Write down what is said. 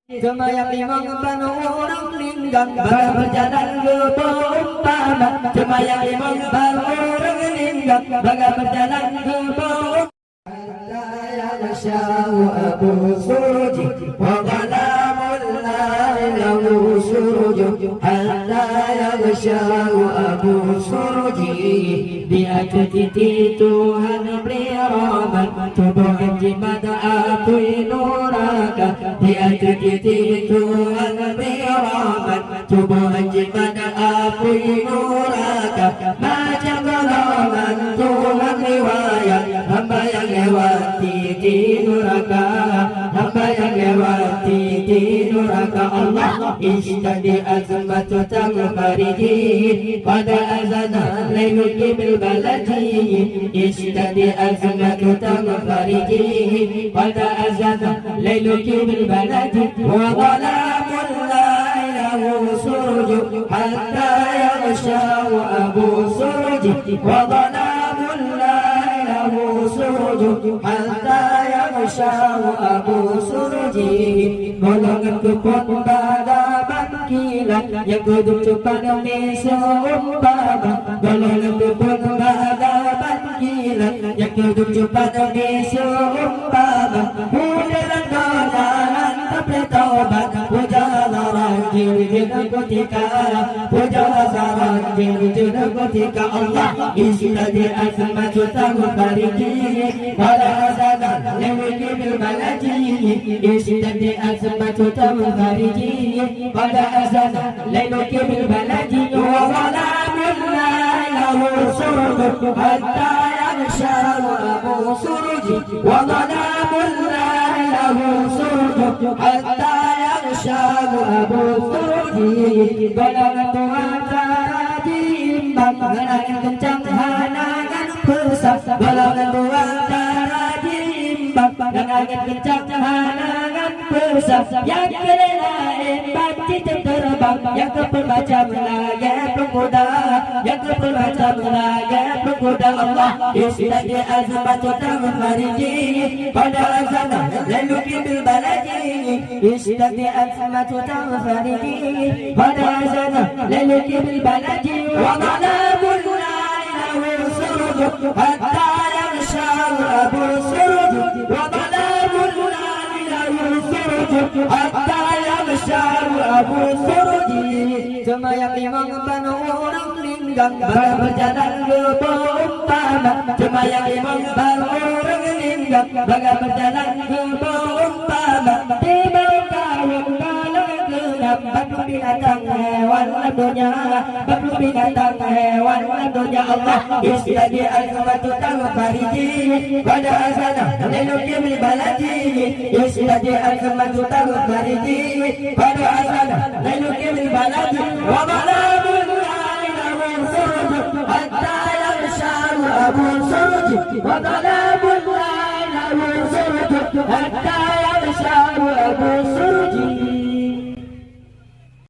Semayang limang banu orang linggang bagai berjalan berumpama. Semayang limang banu orang linggang bagai berjalan berumpama. Yaghshahu abu suruji wa dhalamul lahu suruju hatta yaghshahu abu suruji. Dia titi Tuhan beri rahmat tubuh jimat api nuraka. Dia titi Tuhan beri rahmat tubuh jimat api nuraka. Macam golongan Tuhan riwayat hamba yang lewati di neraka, hamba yang lewati di neraka. Allah istadi azmatu tamfariji pada azana lailul bil baladi. Istadi azmatu tamfariji pada azana lailul bil baladi. Wa dhalamul lahu suruju hatta yaghshahu abu suruji. Wa dhalamul lahu suruju hatta yaghshahu abu suruji. Golongan kupon pada bangkilan yang duduk cepat demi seumpama. Golongan kupon pada bangkilan yang duduk cepat demi seumpama. Budaran golongan tapi taubat puja ranjil ketika puja ranjil ketika. Allah istadi azmatu tamfariji pada azana lewati bil baladi. Istadi azmatu tamfariji pada azana lewati bil baladi. Wa dhalamul lahu suruju hatta yaghshahu abu suruji. Wa dhalamul lahu suruju hatta yaghshahu abu suruji. Golongan Tuhan tarajimbang angin kencang hanangan pesat. Golongan Tuhan tarajimbang angin kencang hanangan pesat. Yang kelelain banci terbang, yang keperbaca melaya pemuda, yang keperbaca melaya pemuda. Allah istadi azmatu tamfariji pada azana lalu bil baladi. Istadi azmatu tamfariji pada azana lalu bil baladi. Wa dhalamul lahu suruju hatta yaghshahu abu suruju. Wa dhalamul lahu suruju hatta yaghshahu abu suruji. Semayang limang banu orang linggang bagai berjalan berumpama. Semayang limang banu orang linggang bagai berjalan berumpama. Di bawah kaum golongan genap batu binatang hewan dunia, batu binatang hewan dunia. Allah istadi azmatu tamfariji pada azana lailul bil baladi. Istadi azmatu tamfariji pada azana lailul bil baladi. Wa dhalamul lahu suruju hatta yaghshahu abu suruji. Wa dhalamul lahu suruju hatta yaghshahu abu suruji.